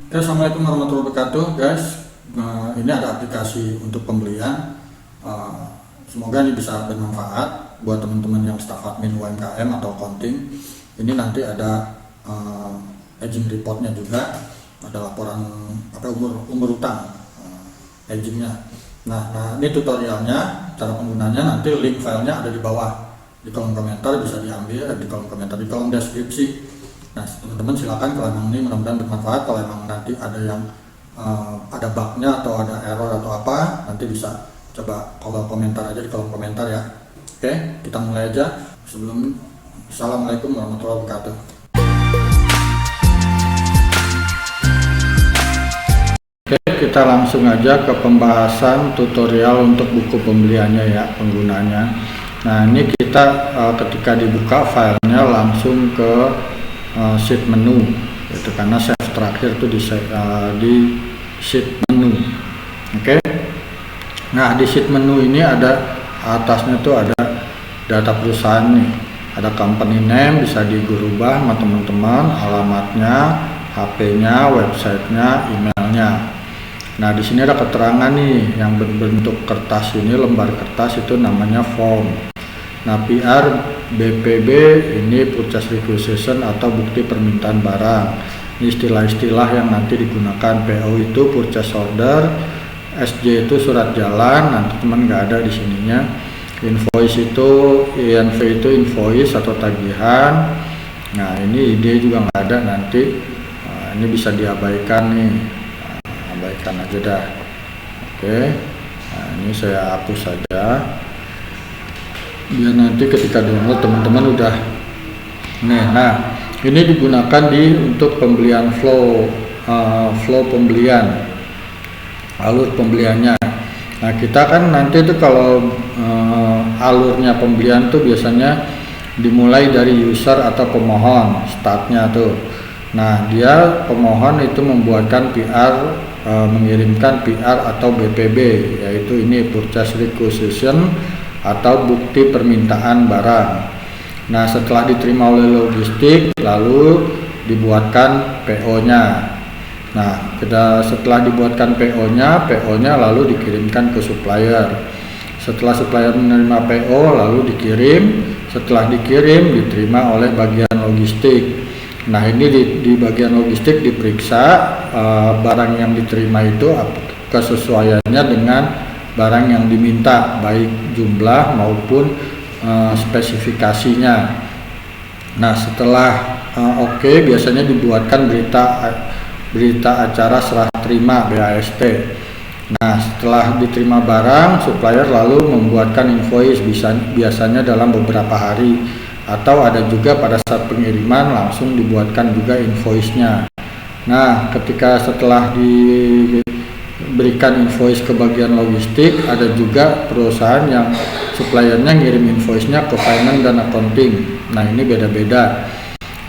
Oke, Assalamualaikum warahmatullahi wabarakatuh, guys. Ini ada aplikasi untuk pembelian. Semoga ini bisa bermanfaat buat teman-teman yang staf admin UMKM atau accounting. Ini nanti ada aging reportnya juga, ada laporan umur utang, agingnya. Nah, ini tutorialnya, cara penggunanya. Nanti link filenya ada di bawah di kolom komentar, bisa diambil di kolom komentar, di kolom deskripsi. Nah, teman-teman silakan kalau memang ini mudah-mudahan bermanfaat. Kalau memang nanti ada yang ada bugnya atau ada error atau apa, nanti bisa coba komentar aja di kolom komentar ya. Oke, kita mulai aja. Assalamualaikum warahmatullahi wabarakatuh. Oke, kita langsung aja ke pembahasan tutorial untuk buku pembeliannya ya, penggunanya. Nah, ini kita ketika dibuka filenya langsung ke sheet menu, itu karena save terakhir tuh di sheet menu. Oke. Nah, di sheet menu ini ada atasnya tuh ada data perusahaan nih, ada company name, bisa dirubah sama teman-teman, alamatnya, HP-nya, websitenya, emailnya. Nah, di sini ada keterangan nih yang berbentuk kertas ini, lembar kertas itu namanya form. Nah, PR BPB ini purchase requisition atau bukti permintaan barang. Ini istilah-istilah yang nanti digunakan. PO itu purchase order, SJ itu surat jalan, nanti teman nggak ada di sininya. Invoice itu, INV itu invoice atau tagihan. Nah, ini ID juga nggak ada nanti. Nah, ini bisa diabaikan nih. Nah, abaikan aja dah. Oke. Nah, ini saya hapus saja. Biar nanti ketika download teman-teman udah nah ini digunakan untuk pembelian flow pembelian, alur pembeliannya. Nah, kita kan nanti itu kalau alurnya pembelian tuh biasanya dimulai dari user atau pemohon, startnya tuh. Nah, dia pemohon itu membuatkan PR, mengirimkan PR atau BPB, yaitu ini purchase requisition atau bukti permintaan barang. Nah, setelah diterima oleh logistik lalu dibuatkan PO-nya. Nah, setelah dibuatkan PO-nya lalu dikirimkan ke supplier. Setelah supplier menerima PO lalu dikirim. Setelah dikirim diterima oleh bagian logistik. Nah, ini di bagian logistik diperiksa barang yang diterima itu kesesuaiannya dengan barang yang diminta, baik jumlah maupun spesifikasinya. Nah, setelah oke, biasanya dibuatkan berita acara serah terima BAST. Nah, setelah diterima barang, supplier lalu membuatkan invoice, biasanya dalam beberapa hari, atau ada juga pada saat pengiriman langsung dibuatkan juga invoice-nya. Nah, setelah berikan invoice ke bagian logistik, ada juga perusahaan yang suppliernya ngirim invoice-nya ke finance dan accounting. Nah, ini beda-beda.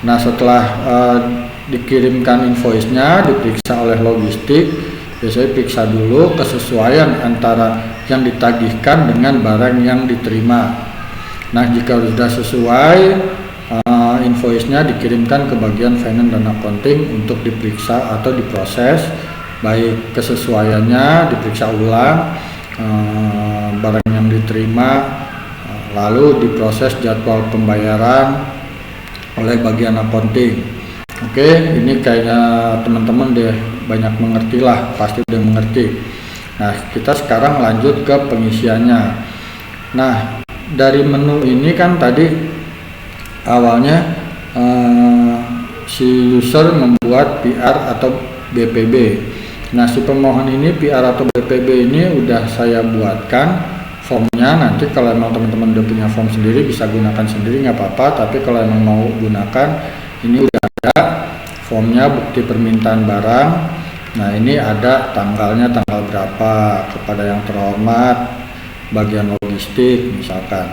Nah, setelah dikirimkan invoice-nya, diperiksa oleh logistik, biasanya periksa dulu kesesuaian antara yang ditagihkan dengan barang yang diterima. Nah, jika sudah sesuai, invoice-nya dikirimkan ke bagian finance dan accounting untuk diperiksa atau diproses, baik kesesuaiannya diperiksa ulang, barang yang diterima, lalu diproses jadwal pembayaran oleh bagian accounting. Oke, ini kayaknya teman-teman deh banyak mengerti lah, pasti udah mengerti. Nah, kita sekarang lanjut ke pengisiannya. Nah, dari menu ini kan tadi awalnya si user membuat PR atau BPB. Nah, si pemohon ini PR atau BPB ini udah saya buatkan formnya. Nanti kalau emang teman-teman udah punya form sendiri bisa gunakan sendiri, nggak apa-apa. Tapi kalau emang mau gunakan, ini udah ada formnya, bukti permintaan barang. Nah, ini ada tanggalnya, tanggal berapa, kepada yang terhormat bagian logistik misalkan,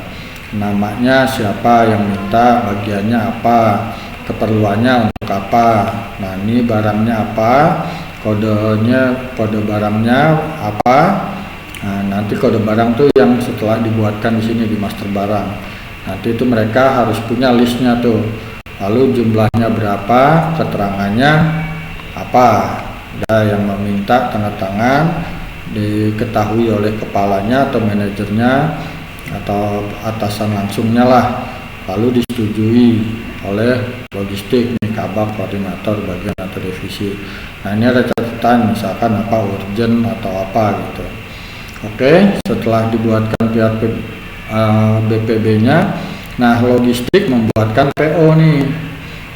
namanya siapa yang minta, bagiannya apa, keperluannya untuk apa. Nah, ini barangnya apa, kode barangnya apa. Nah, nanti kode barang tuh yang setelah dibuatkan di sini di master barang. Nanti itu mereka harus punya listnya tuh. Lalu jumlahnya berapa, keterangannya apa. Ada yang meminta tanda tangan diketahui oleh kepalanya atau manajernya atau atasan langsungnya lah, lalu disetujui oleh logistik, nih kabak, koordinator bagian atau divisi. Nah ini ada catatan misalkan apa urgent atau apa gitu. Oke, setelah dibuatkan pihak BPB-nya, nah logistik membuatkan PO nih.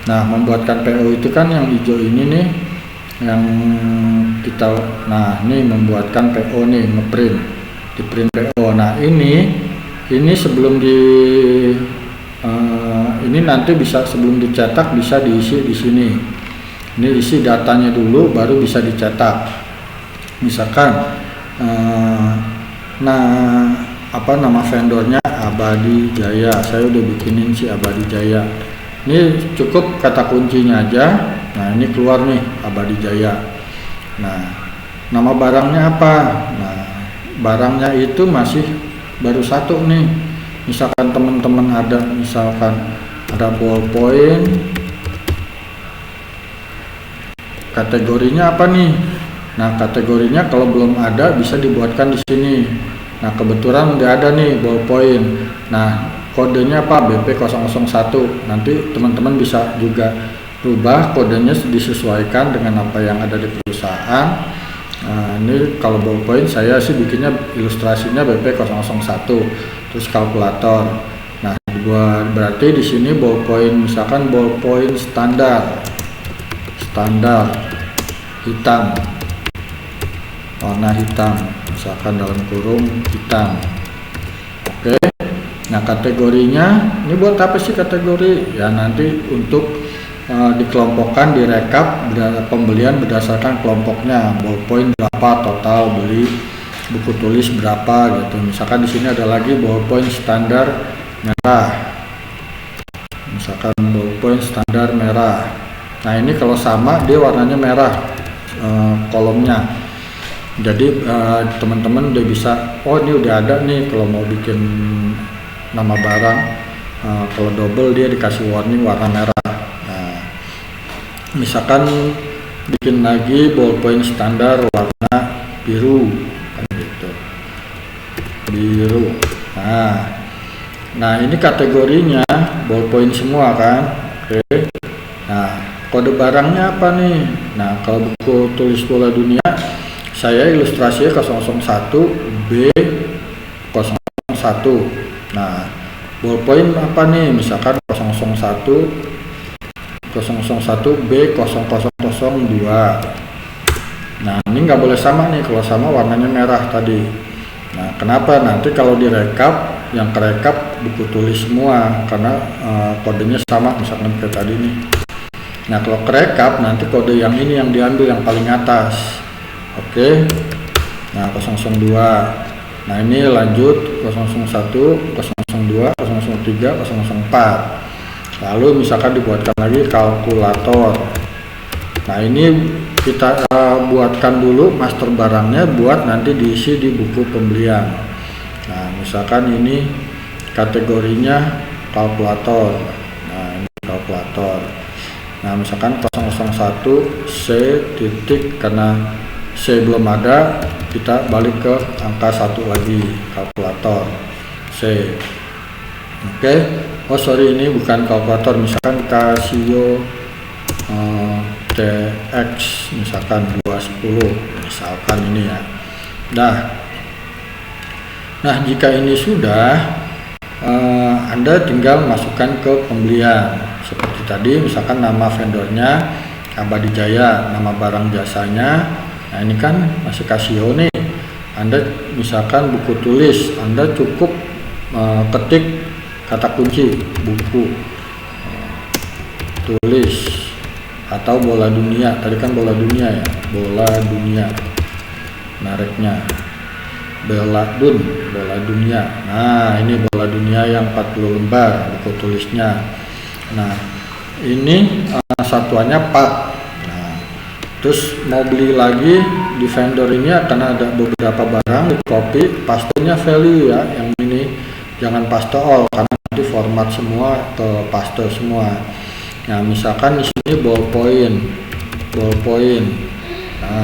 Nah membuatkan PO itu kan yang hijau ini nih, yang kita, nah ini membuatkan PO nih, ngeprint, di print PO. Nah ini sebelum ini nanti bisa sebelum dicetak bisa diisi di sini. Ini isi datanya dulu baru bisa dicetak. Misalkan apa nama vendornya Abadi Jaya, saya udah bikinin si Abadi Jaya. Ini cukup kata kuncinya aja. Nah ini keluar nih Abadi Jaya. Nah nama barangnya apa? Nah barangnya itu masih baru satu nih. Misalkan teman-teman ada, misalkan ada ballpoint, kategorinya apa nih? Nah kategorinya kalau belum ada bisa dibuatkan di sini. Nah kebetulan udah ada nih ballpoint. Nah kodenya apa? BP001. Nanti teman-teman bisa juga rubah kodenya disesuaikan dengan apa yang ada di perusahaan. Nah ini kalau ballpoint saya sih bikinnya ilustrasinya BP001, terus kalkulator. Nah berarti di sini ballpoint, misalkan ballpoint standar hitam, warna hitam, misalkan dalam kurung hitam. Oke. Nah kategorinya ini buat apa sih kategori? Ya nanti untuk dikelompokkan, direkap pembelian berdasarkan kelompoknya. Ballpoint berapa total beli, buku tulis berapa gitu. Misalkan di sini ada lagi ballpoint standar merah. Misalkan ballpoint standar merah. Nah ini kalau sama dia warnanya merah kolomnya. Jadi teman-teman udah bisa, oh ini udah ada nih kalau mau bikin nama barang, kalau double dia dikasih warning warna merah. Nah, misalkan bikin lagi ballpoint standar warna biru, kan gitu, biru. Nah ini kategorinya ballpoint semua kan. Oke. Nah kode barangnya apa nih? Nah kalau buku tulis bola dunia saya ilustrasinya 001 B01. Nah ballpoint apa nih? Misalkan 001 B0002. Nah ini nggak boleh sama nih, kalau sama warnanya merah tadi. Nah kenapa? Nanti kalau direkap, yang kerekap buku tulis semua karena kodenya sama, misalkan kayak tadi nih. Nah kalau kerekap nanti kode yang ini yang diambil yang paling atas. Oke. Nah 002. Nah ini lanjut 001, 002, 003, 004. Lalu misalkan dibuatkan lagi kalkulator. Nah ini kita buatkan dulu master barangnya buat nanti diisi di buku pembelian. Nah misalkan ini kategorinya kalkulator. Nah ini kalkulator. Nah misalkan 001 C titik, karena C belum ada, kita balik ke angka 1 lagi, kalkulator C. Oke. Oh sorry, ini bukan kalkulator, misalkan Casio TX misalkan 210 misalkan ini ya. Nah jika ini sudah, Anda tinggal masukkan ke pembelian seperti tadi, misalkan nama vendornya Abadi Jaya, nama barang jasanya. Nah ini kan masih Casio nih. Anda misalkan buku tulis, Anda cukup ketik kata kunci buku tulis atau bola dunia. Tadi kan bola dunia ya, bola dunia mereknya Beladun, bola dunia. Nah ini bola dunia yang 40 lembar buku tulisnya. Nah ini satuannya part. Nah terus mau beli lagi di vendor ini akan ada beberapa barang, di copy, pastenya value ya, yang ini jangan paste all karena nanti format semua ke paste semua. Nah misalkan di sini ballpoint. Nah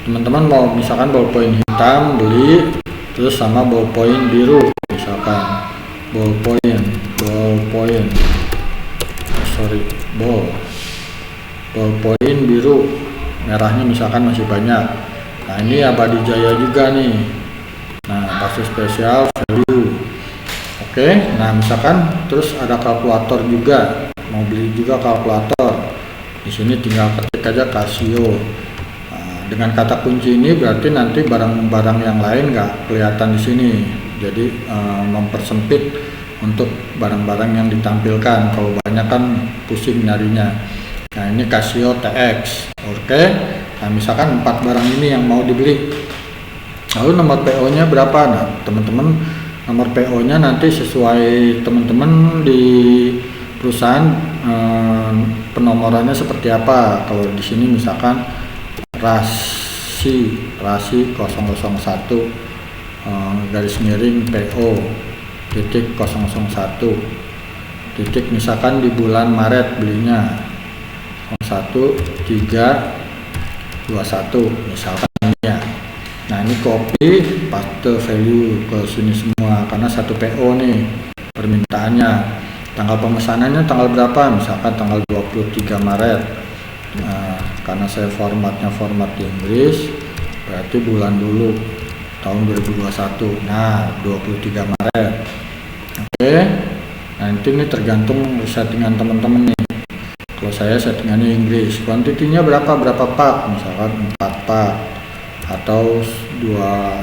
teman-teman mau misalkan ballpoint hitam beli, terus sama ballpoint biru, misalkan ballpoint biru, merahnya misalkan masih banyak. Nah ini Abadi Jaya juga nih. Nah pasti spesial value. Oke, nah misalkan terus ada kalkulator juga, mau beli juga kalkulator. Di sini tinggal ketik aja Casio. Nah, dengan kata kunci ini berarti nanti barang-barang yang lain nggak kelihatan di sini. Jadi mempersempit untuk barang-barang yang ditampilkan. Kalau banyak kan pusing nyarinya. Nah ini Casio TX. Oke. Nah misalkan 4 barang ini yang mau dibeli, lalu nomor PO nya berapa? Nah teman-teman, nomor PO nya nanti sesuai teman-teman di perusahaan penomorannya seperti apa. Kalau di sini misalkan rasi 001 garis miring PO titik 001 titik, misalkan di bulan Maret belinya 01/3/21 misalkan ya. Nah ini copy paste value ke sini semua karena satu PO nih permintaannya. Tanggal pemesanannya tanggal berapa? Misalkan tanggal 23 Maret. Nah, karena saya formatnya format di Inggris, berarti bulan dulu tahun 2021. Nah 23 Maret. Oke. Nanti ini tergantung settingan teman-teman nih. Kalau saya settingannya Inggris, kuantitinya berapa pak, misalkan 4 pak atau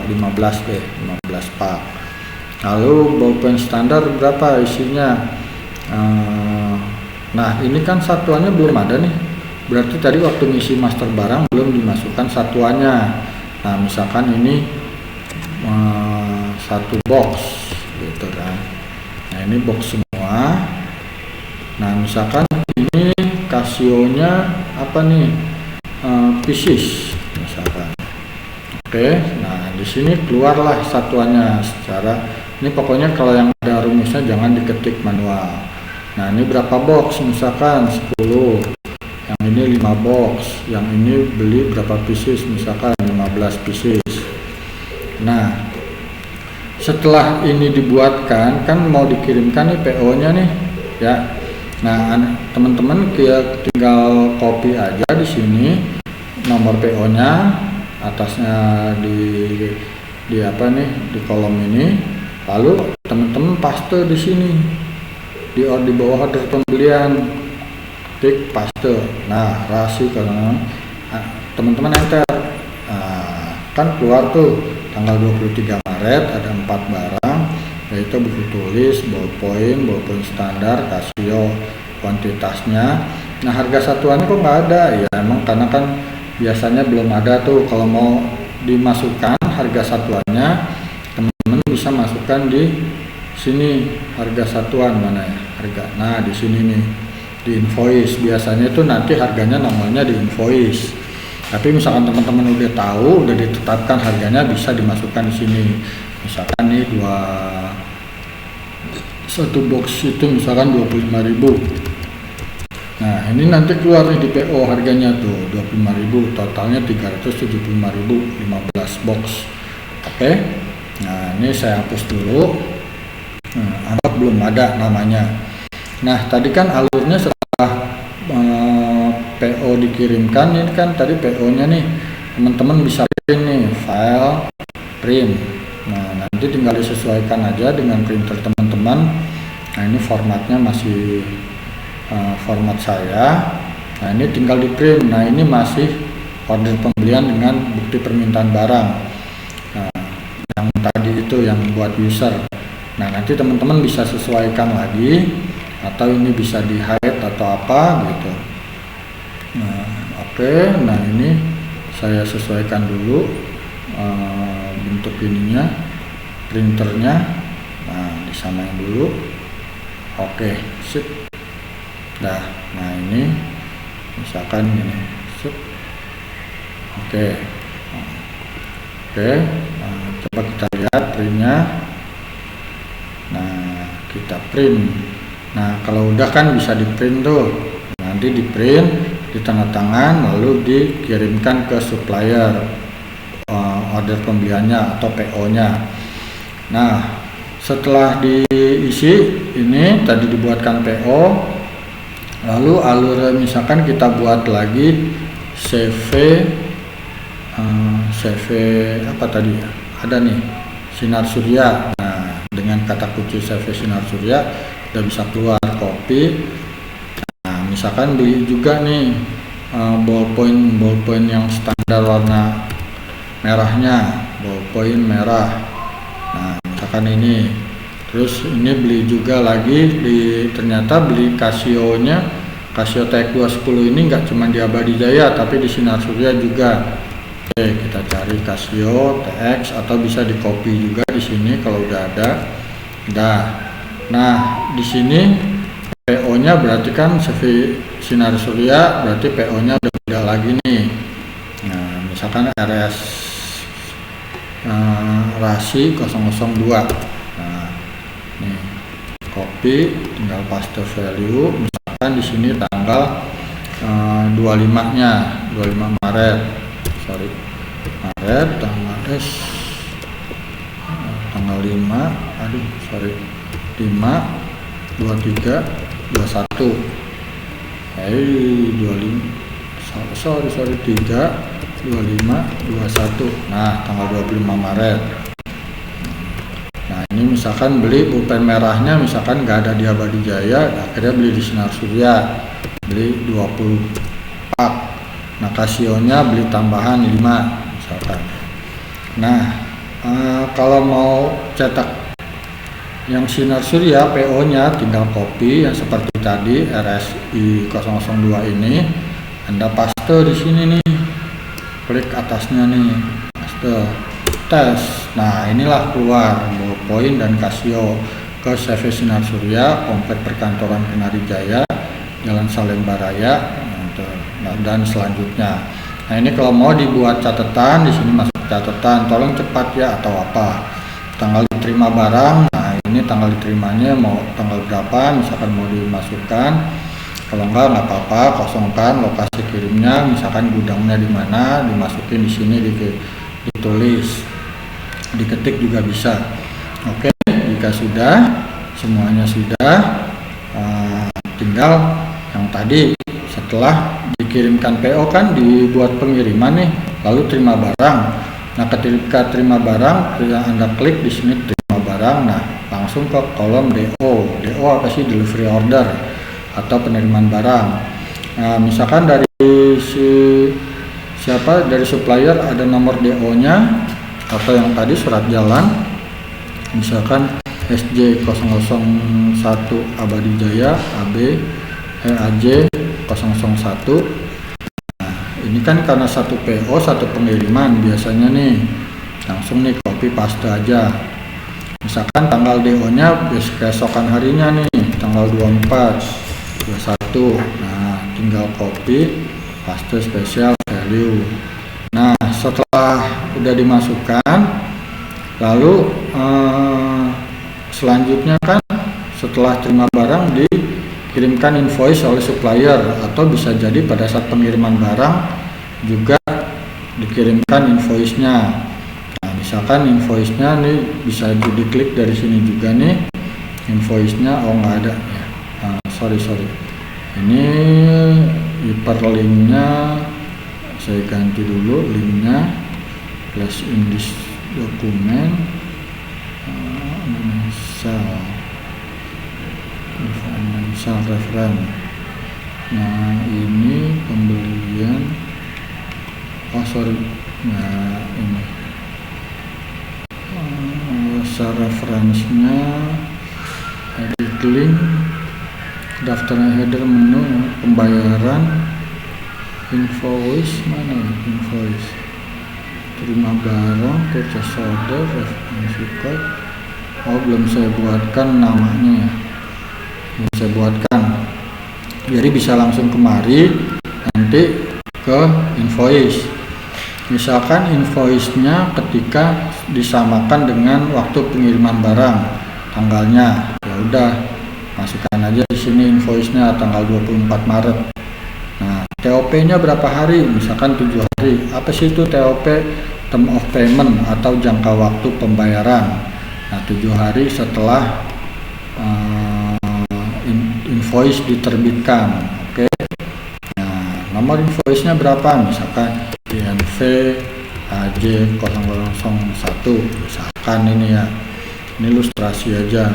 15 pak. Lalu ballpoint standar berapa isinya? Nah ini kan satuannya belum ada nih, berarti tadi waktu ngisi master barang belum dimasukkan satuannya. Nah misalkan ini 1 box gitu kan. Nah ini box semua. Nah misalkan ini Casio-nya apa nih, pieces misalkan. Oke, nah di sini keluarlah satuannya secara ini. Pokoknya kalau yang ada rumusnya jangan diketik manual. Nah ini berapa box, misalkan 10, yang ini 5 box, yang ini beli berapa pieces, misalkan 15 pieces. Nah setelah ini dibuatkan kan mau dikirimkan nih PO-nya nih ya. Nah, teman-teman tinggal copy aja di sini nomor PO-nya, atasnya di apa nih, di kolom ini. Lalu teman-teman paste di sini di bawah order pembelian, klik paste. Nah, rasi karena teman-teman enter. Nah, kan keluar tuh tanggal 23 Maret ada 4 barang, yaitu buku tulis, ballpoint standar, Casio, kuantitasnya. Nah harga satuannya kok nggak ada ya, emang karena kan biasanya belum ada tuh. Kalau mau dimasukkan harga satuannya, teman-teman bisa masukkan di sini harga satuan mana ya, harga. Nah di sini nih di invoice, biasanya tuh nanti harganya nomornya di invoice. Tapi misalkan teman-teman udah tahu, udah ditetapkan harganya, bisa dimasukkan di sini. Misalkan nih satu box itu misalkan 25.000. Nah ini nanti keluar nih di PO harganya tuh 25.000, totalnya 375.000, 15 box. Oke. Nah ini saya hapus dulu. Nah, anggap belum ada namanya. Nah tadi kan alurnya setelah PO dikirimkan, ini kan tadi PO-nya nih teman-teman bisa print nih, file print. Nah nanti tinggal disesuaikan aja dengan printer teman-teman. Nah ini formatnya masih format saya. Nah ini tinggal di print. Nah ini masih order pembelian dengan bukti permintaan barang. Nah, yang tadi itu yang buat user. Nah nanti teman-teman bisa sesuaikan lagi, atau ini bisa di hide atau apa gitu. Nah oke. Nah ini saya sesuaikan dulu bentuk ininya, printernya. Nah disamain dulu. Oke, sip. Nah ini misalkan ini, sip. Oke. Nah, coba kita lihat printnya. Nah kita print. Nah kalau udah kan bisa di print tuh, nanti di print, di tanda tangan, lalu dikirimkan ke supplier. order pembeliannya atau PO-nya. Nah, setelah diisi ini tadi dibuatkan PO, lalu alur misalkan kita buat lagi CV apa tadi ya? Ada nih Sinar Surya. Nah, dengan kata kunci CV Sinar Surya udah bisa keluar kopi. Nah, misalkan beli juga nih ballpoint yang standar warna merahnya, ballpoint merah. Nah, misalkan ini, terus ini beli juga lagi ternyata beli Casio TX210 ini nggak cuma di Abadi Jaya tapi di Sinar Surya juga. Oke, kita cari Casio TX atau bisa di copy juga di sini kalau udah ada. Nah, di sini PO-nya berarti kan CV Sinar Surya, berarti PO-nya udah beda lagi nih. Nah, misalkan RS Rasi 002. Nah, nih copy, tinggal paste value. Misalkan di sini tanggal 25-nya, 25 Maret. Maret tanggal 5, 23 21. 25 21. Nah, tanggal 25 Maret. Nah, ini misalkan beli pulpen merahnya misalkan nggak ada di Abadi Jaya, akhirnya beli di Sinar Surya, beli 20 pak. Nah, Casio-nya beli tambahan 5 misalkan. Nah, kalau mau cetak yang Sinar Surya PO-nya tinggal copy yang seperti tadi RSI 002 ini, Anda paste di sini nih. Klik atasnya nih, paste, tes. Nah, inilah keluar ballpoint dan Casio ke CV Sinar Surya, komplek perkantoran Kenari Jaya, Jalan Salemba Raya, dan selanjutnya. Nah, ini kalau mau dibuat catatan di sini masuk catatan, tolong cepat ya atau apa. Tanggal diterima barang. Nah, ini tanggal diterimanya mau tanggal berapa, misalkan mau dimasukkan. Kalau enggak apa-apa, kosongkan lokasi kirimnya, misalkan gudangnya di mana, dimasukin di sini ditulis, diketik juga bisa. Oke, jika sudah semuanya sudah, tinggal yang tadi setelah dikirimkan PO kan dibuat pengiriman nih, lalu terima barang. Nah, ketika terima barang, Anda klik di sini terima barang. Nah, langsung ke kolom DO. DO apa sih? Delivery order atau penerimaan barang. Nah, misalkan dari dari supplier ada nomor DO-nya atau yang tadi surat jalan, misalkan SJ 001 Abadi Jaya AB AJ 001. Nah, ini kan karena satu PO satu pengiriman biasanya nih, langsung nih copy paste aja. Misalkan tanggal DO-nya keesokan harinya nih, tanggal 24 21. Nah, tinggal copy paste spesial value. Nah, setelah udah dimasukkan, lalu selanjutnya kan setelah terima barang dikirimkan invoice oleh supplier, atau bisa jadi pada saat pengiriman barang juga dikirimkan invoice-nya. Nah, misalkan invoice-nya nih bisa diklik dari sini juga nih, invoice-nya nggak ada ya. Sorry, ini hyperlink-nya saya ganti dulu, linknya plus in this dokumen financial reference. Nah, ini pembelian nah ini referensinya, edit link, daftar header menu, pembayaran, invoice, mana ya invoice, terima barang, purchase order, reference code. Belum saya buatkan namanya ya, belum saya buatkan, jadi bisa langsung kemari nanti ke invoice. Misalkan invoice-nya ketika disamakan dengan waktu pengiriman barang, tanggalnya, ya udah masukkan aja di sini invoice-nya tanggal 24 Maret. Nah, TOP-nya berapa hari? Misalkan 7 hari. Apa sih itu TOP? Term of payment atau jangka waktu pembayaran. Nah, 7 hari setelah invoice diterbitkan. Oke. Nah, nomor invoice-nya berapa? Misalkan INV AJ001, misalkan ini ya. Ini ilustrasi aja.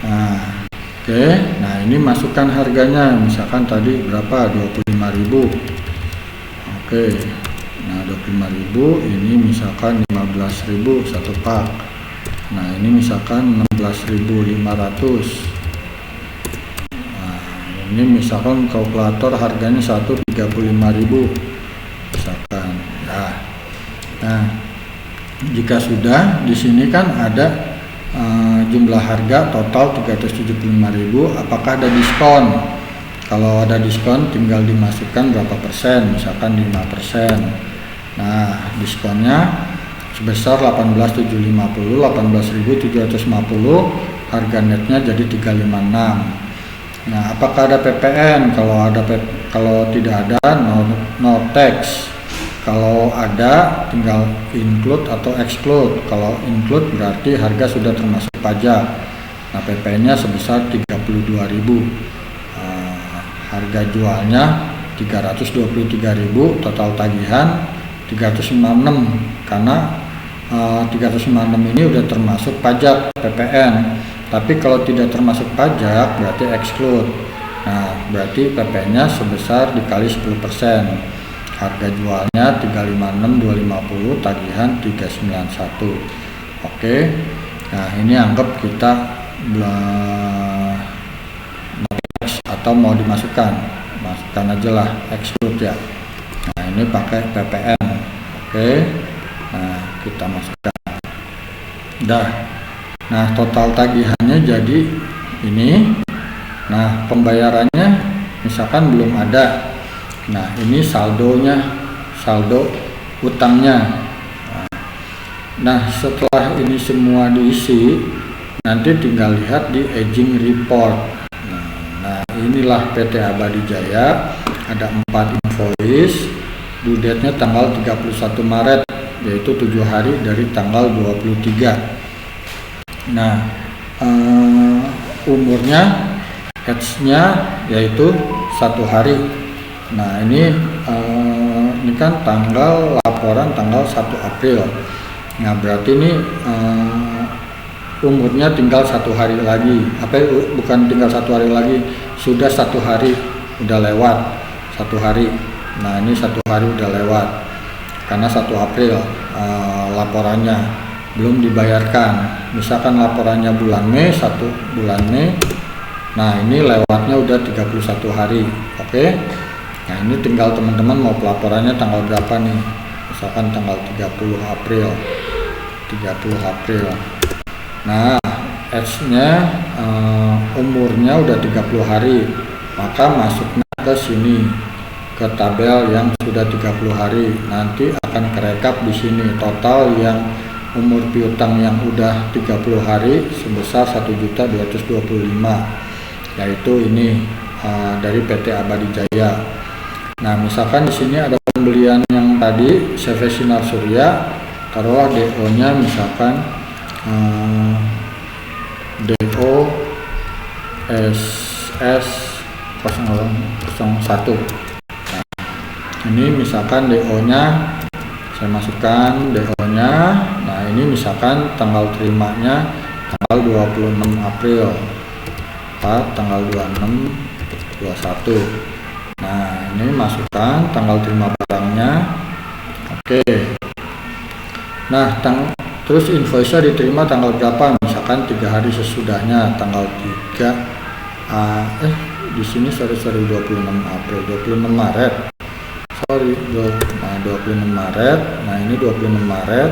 Nah, oke. Nah, ini masukkan harganya. Misalkan tadi berapa? 25.000. Oke. Nah, 25.000, ini misalkan 15.000 satu pak. Nah, ini misalkan 16.500. Nah, ini misalkan kalkulator harganya 135.000 misalkan. Nah, jika sudah di sini kan ada jumlah harga total 375.000, apakah ada diskon? Kalau ada diskon tinggal dimasukkan berapa persen, misalkan 5%. Nah, diskonnya sebesar 18.750, 18.750, harga netnya jadi 356. Nah, apakah ada PPN? Kalau tidak ada, no tax. Kalau ada tinggal include atau exclude. Kalau include berarti harga sudah termasuk pajak. Nah, PPN-nya sebesar 32.000. Harga jualnya 323.000, total tagihan 396, karena 396 ini udah termasuk pajak PPN. Tapi kalau tidak termasuk pajak berarti exclude. Nah, berarti PPN-nya sebesar dikali 10%. Harga jualnya 356, 250, tagihan 391. Oke. Nah, ini anggap kita atau mau dimasukkan, masukkan aja lah, exclude ya. Nah, ini pakai PPN. Oke. Nah, kita masukkan. Nah, total tagihannya jadi ini. Nah, pembayarannya misalkan belum ada. Nah, ini saldonya, saldo utangnya. Nah, setelah ini semua diisi, nanti tinggal lihat di aging report. Nah, inilah PT Abadi Jaya, ada 4 invoice, due date-nya tanggal 31 Maret, yaitu 7 hari dari tanggal 23. Nah, umurnya, age-nya yaitu 1 hari. Nah, ini kan tanggal laporan tanggal 1 April. Nah, berarti ini umurnya tinggal 1 hari lagi. Bukan tinggal 1 hari lagi, sudah 1 hari, udah lewat 1 hari. Nah, ini 1 hari udah lewat karena 1 April laporannya belum dibayarkan. Misalkan laporannya bulan Mei, 1 bulan Mei. Nah, ini lewatnya udah 31 hari. Oke. Nah, ini tinggal teman-teman mau pelaporannya tanggal berapa nih. Misalkan tanggal 30 April. Nah, age-nya umurnya udah 30 hari. Maka masuknya ke sini, ke tabel yang sudah 30 hari. Nanti akan kerekap di sini total yang umur piutang yang udah 30 hari sebesar 1.225.000, yaitu ini dari PT Abadi Jaya. Nah, misalkan di sini ada pembelian yang tadi CV Sinar Surya, taruhlah DO-nya misalkan DO SS 001. Ini misalkan DO-nya saya masukkan DO-nya. Nah, ini misalkan tanggal terimanya tanggal 26 April, tanggal 26 21. Nah, ini masukkan tanggal terima barangnya. Oke. Nah, terus invoice-nya diterima tanggal berapa? Misalkan 3 hari sesudahnya, tanggal 3 di sini 26 April, 26 Maret. 26 Maret. Nah, ini 26 Maret.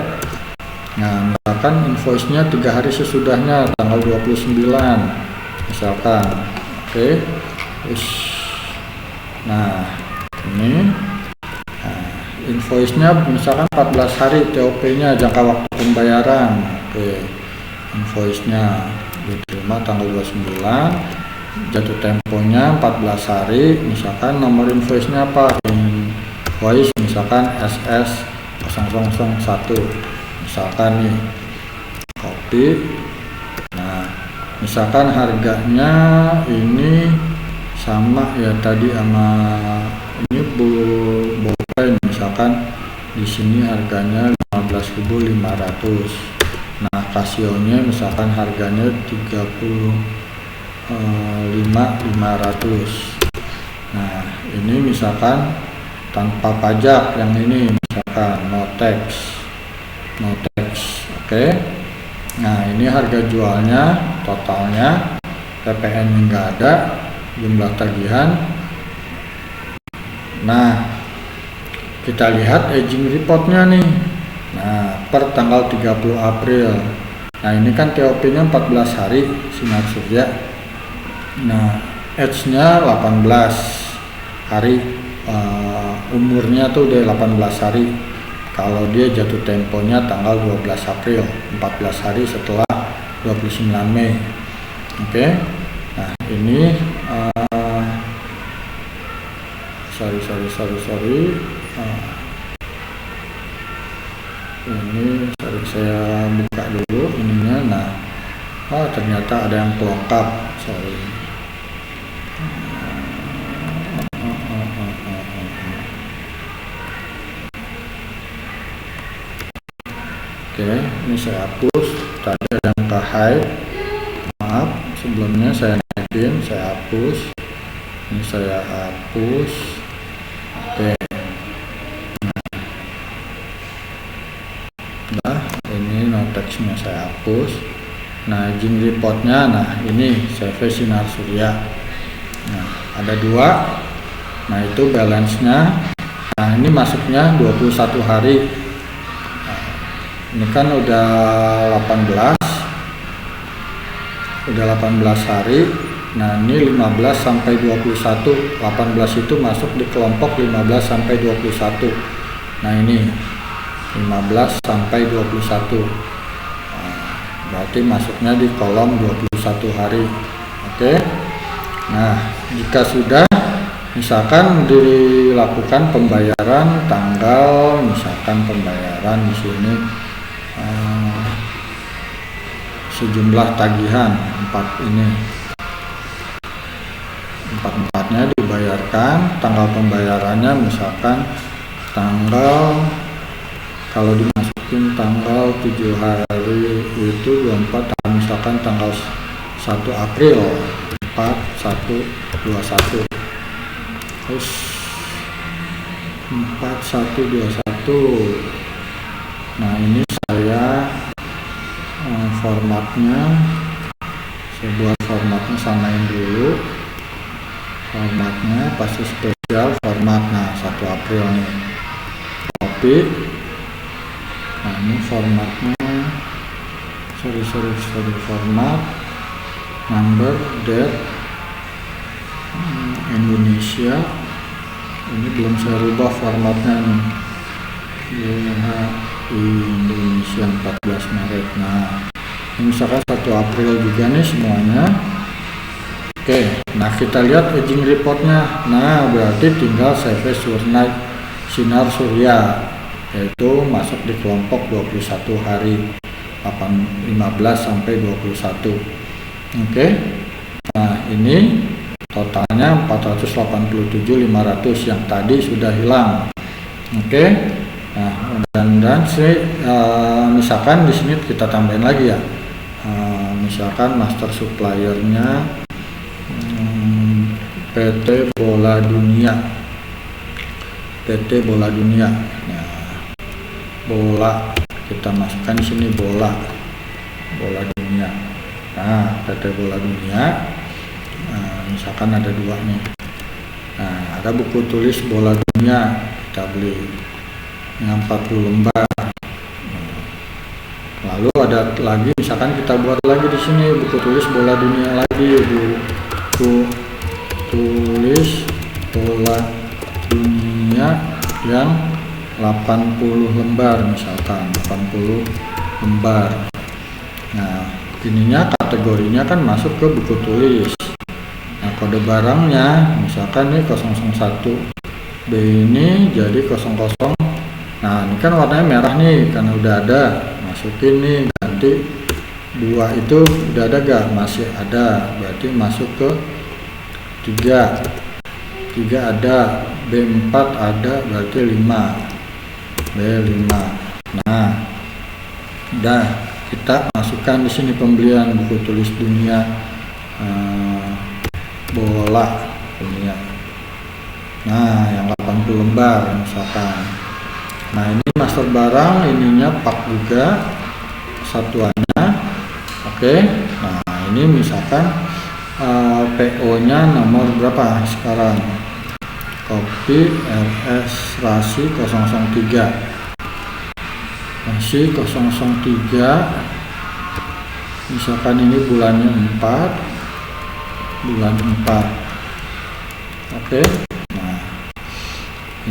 Nah, misalkan invoice-nya 3 hari sesudahnya, tanggal 29. Misalkan. Oke. Terus nah, ini invoice-nya misalkan 14 hari TOP-nya, jangka waktu pembayaran. Oke. Invoice-nya diterima tanggal 29. jatuh temponya 14 hari, misalkan nomor invoice-nya apa, invoice misalkan SS 001, misalkan nih, copy. Nah misalkan harganya ini sama ya tadi sama ini bolpen, misalkan di sini harganya 15.500. Nah Casio-nya misalkan harganya 35.500. Nah ini misalkan tanpa pajak, yang ini misalkan no tax, oke. Nah ini harga jualnya, totalnya, PPN nggak ada, jumlah tagihan. Nah kita lihat aging reportnya nih. Nah per tanggal 30 April. Nah ini kan TOP nya 14 hari sinar surya. Nah age-nya 18 hari, umurnya tuh udah 18 hari. Kalau dia jatuh temponya tanggal 12 April, 14 hari setelah 29 Mei. Oke. Nah ini sorry. Ini saya buka dulu ininya. Nah ternyata ada yang kelengkap, sorry. Oke, ini saya hapus. Tadi ada yang ke hide, maaf sebelumnya saya naikin, saya hapus. Ini saya hapus. Oke. Nah ini notex-nya saya hapus. Nah aging reportnya, nah ini CV sinar surya. Nah ada 2. Nah itu balance-nya. Nah ini masuknya 21 hari. Ini kan udah 18 hari. Nah ini 15 sampai 21. 18 itu masuk di kelompok 15 sampai 21. Nah ini 15 sampai 21. Nah, berarti masuknya di kolom 21 hari. Oke. Nah jika sudah, misalkan dilakukan pembayaran tanggal, misalkan pembayaran di sini sejumlah tagihan 4 ini, 4-4-nya dibayarkan. Tanggal pembayarannya misalkan tanggal, kalau dimasukin tanggal 7 hari itu 24, misalkan tanggal 1 April 4121, terus 4121. Nah ini saya formatnya, saya buat formatnya, samain dulu formatnya, pasti spesial format. Nah 1 April nih, copy. Nah ini formatnya, sorry format, number, date, Indonesia. Ini belum saya rubah formatnya nih, Indonesia 14 Maret. Nah ini misalkan 1 April juga nih semuanya. Oke, nah kita lihat aging reportnya. Nah berarti tinggal CV sinar surya, yaitu masuk di kelompok 21 hari, 15 sampai 21. Oke. Nah ini totalnya 487.500 yang tadi sudah hilang. Oke. Nah dan misalkan di sini kita tambahin lagi ya, misalkan master suppliernya PT Bola Dunia. Nah bola kita masukkan di sini, bola dunia. Nah PT Bola Dunia, misalkan ada 2 nih. Nah ada buku tulis Bola Dunia, kita beli yang 40 lembar. Lalu ada lagi, misalkan kita buat lagi di sini buku tulis Bola Dunia lagi, buku tulis Bola Dunia yang 80 lembar, misalkan 80 lembar. Nah ininya kategorinya kan masuk ke buku tulis. kode barangnya misalkan nih 001, B ini jadi 00. Nah ini kan warnanya merah nih karena udah ada, masukin nih, ganti 2 itu udah ada gak? Masih ada, berarti masuk ke 3 ada, B4 ada, berarti 5, B5. Nah udah, kita masukkan di sini pembelian buku tulis dunia bola dunia. Nah yang 80 lembar misalkan. Nah ini master barang, ininya pak juga satuannya. Oke, nah ini misalkan PO nya nomor berapa sekarang, kopi RS rasi 003 masih 003, misalkan ini bulannya 4, bulan 4. Oke, nah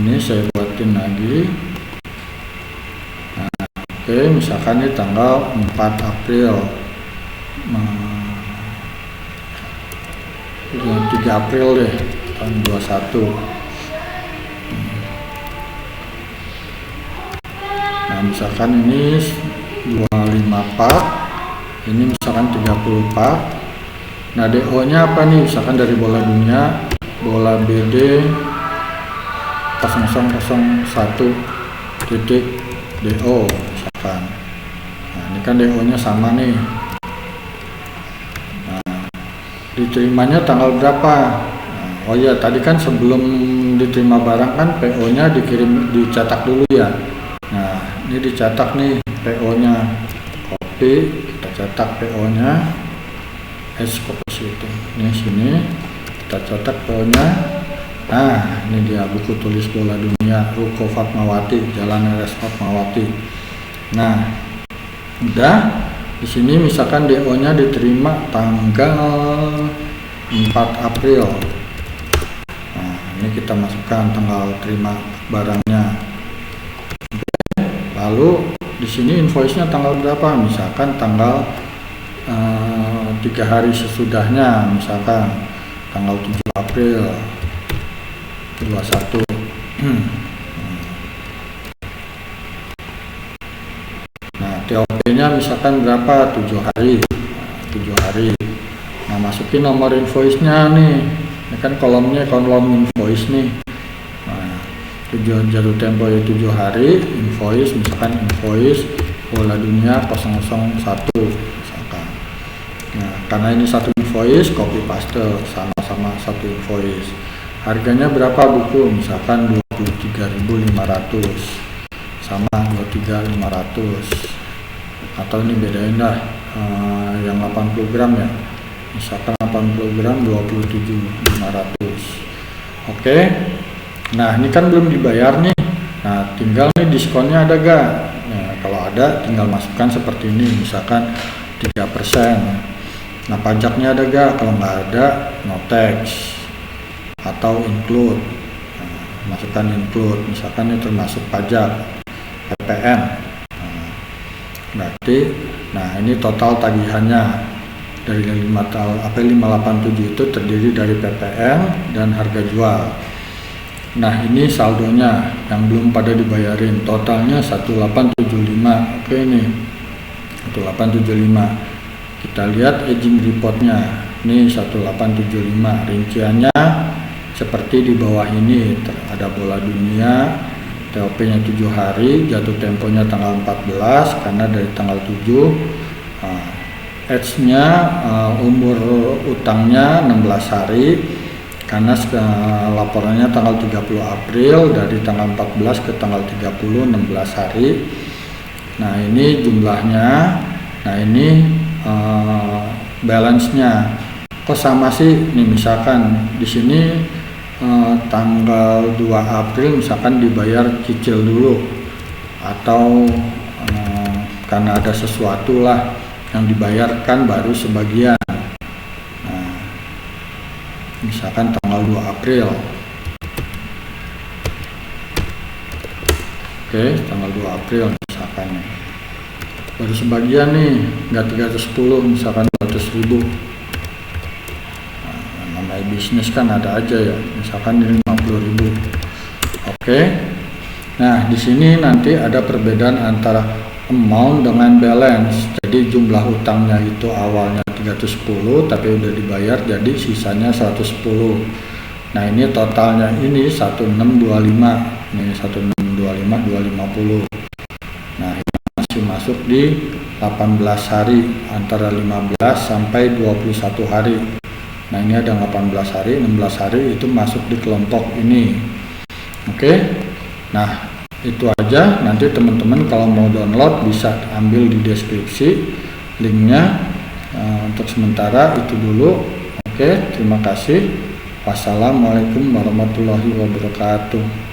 ini saya buatin lagi. Nah, oke, misalkan ini tanggal 4 April, 3 April deh tahun 21. Nah misalkan ini 25 part, ini misalkan 30 part. Nah DO nya apa nih, misalkan dari bola dunia, bola BD 0001 titik DO misalkan. Nah ini kan DO nya sama nih. Nah diterimanya tanggal berapa? Nah, oh ya tadi kan sebelum diterima barang kan PO nya dicetak dulu ya. Nah ini dicetak nih PO nya, copy, kita cetak PO nya, copy itu, ini sini kita cetak PO nya. Nah ini dia buku tulis bola dunia, Ruko Fatmawati, Jalan RS Fatmawati. Nah udah, di sini misalkan DO nya diterima tanggal 4 April. Nah ini kita masukkan tanggal terima barangnya. Lalu di sini invoice-nya tanggal berapa? Misalkan tanggal 3 hari sesudahnya, misalkan tanggal 7 April 21. Nah, TOP-nya misalkan berapa? 7 hari. 7 hari. Nah, masukin nomor invoice-nya nih. Ini kan kolomnya kolom invoice nih. Jatuh tempo ya 7 hari, invoice misalkan invoice bola dunia 001 misalkan. Nah karena ini satu invoice, copy paste sama-sama satu invoice. Harganya berapa buku, misalkan 23.500 sama 23.500, atau ini bedain dah yang 80 gram ya, misalkan 80 gram 27.500. Oke. Nah ini kan belum dibayar nih. Nah tinggal nih diskonnya ada gak? Nah kalau ada tinggal masukkan seperti ini, misalkan 3%. Nah pajaknya ada gak? Kalau nggak ada, no tax atau include. Nah, masukkan include, misalkan ini termasuk pajak PPN. Nah, berarti, nah ini total tagihannya dari 587 itu terdiri dari PPN dan harga jual. Nah ini saldonya yang belum pada dibayarin, totalnya 1875. Oke ini 1875. Kita lihat aging reportnya, ini 1875. Rinciannya seperti di bawah ini, ada bola dunia, TOP nya 7 hari, jatuh temponya tanggal 14 karena dari tanggal 7. Edge nya umur utangnya 16 hari karena laporannya tanggal 30 April, dari tanggal 14 ke tanggal 30 16 hari. Nah ini jumlahnya. Nah ini balance-nya kok sama sih nih, misalkan di sini tanggal 2 April misalkan dibayar cicil dulu, atau karena ada sesuatu lah yang dibayarkan baru sebagian. Misalkan tanggal 2 April. Oke, tanggal 2 April misalkan baru sebagian nih, nggak 310, misalkan 200.000. Nah, namanya bisnis kan ada aja ya, misalkan ini 50.000. Oke. Nah, di sini nanti ada perbedaan antara amount dengan balance. Jadi jumlah utangnya itu awalnya 310 tapi udah dibayar, jadi sisanya 110. Nah, ini totalnya ini 1625. Ini 1625 250. Nah, ini masih masuk di 18 hari, antara 15 sampai 21 hari. Nah, ini ada 18 hari, 16 hari itu masuk di kelompok ini. Oke. Nah, itu aja. Nanti teman-teman kalau mau download bisa ambil di deskripsi linknya. Untuk sementara itu dulu. Oke, terima kasih. Wassalamualaikum warahmatullahi wabarakatuh.